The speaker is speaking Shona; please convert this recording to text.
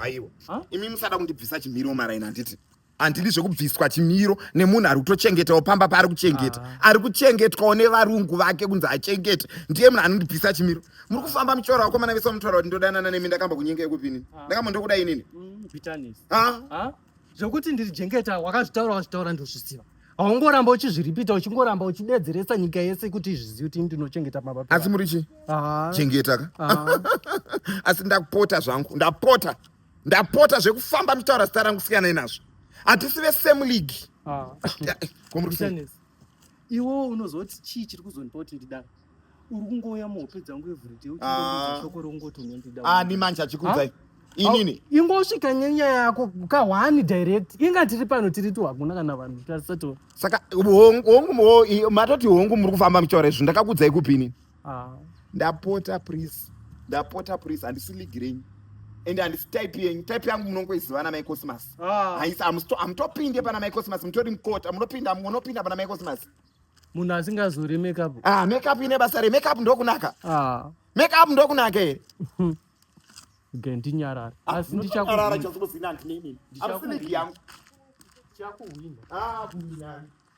Aiwa. Imi musada kundibvisa chimiro maraina handiti. Handidi zvekubviswa chimiro nemunhu ari kutochengetawo pamba paari kuchengeta. Ari kuchengetwawo nevarungu vake kunzi achengete. Ndiye munhu anondibvisa chimiro. Muri kufamba muchora wako mana vese mutora kuti ndodanana nemi ndakamba kunyenge yekupini. Ndakambondokuda inini. Bitterness. Zvokuti ndiri jengeta wakazvitaura ndozviziva. Haungoramba uchizviripita uchingoramba uchidedzeresa nyika yese kuti izvizive kuti ndinochengeta pamba. Asi muri chi? Chengeta ka? Asi ndakupota zvangu. Ndapota zvekufamba muchitaura zita rangu kusiyana inazvo. Hatisive same league. Bitterness. Iwo unozoti chii chiri kuzondipa kuti ndidaro. Uri kungoya muhope dzangu everyday uchingoita shoko rongoti unondida. Ni manje achikudzai. Inini. Ingosvika nyaya yako ka1 direct. Inga tiri pano tiri tu hakuna kana vanhu tarisato. Saka hongu matoti hongu muri kufamba muchitaura izvo ndakakudzai kupini. Ndapota please handisi league renyu. And handisi type yangu munongoiziva na Cosmas. Hamutopinde pana Cosmas mutori mukota munopinda pana Cosmas. Munhu asingazori makeup. Makeup ine basa re makeup ndokunaka. Makeup ndokunaka here. Ndinyarara. Asi ndichakunyarara chazobozina ndinini. Ndichakuwina. Kuwina.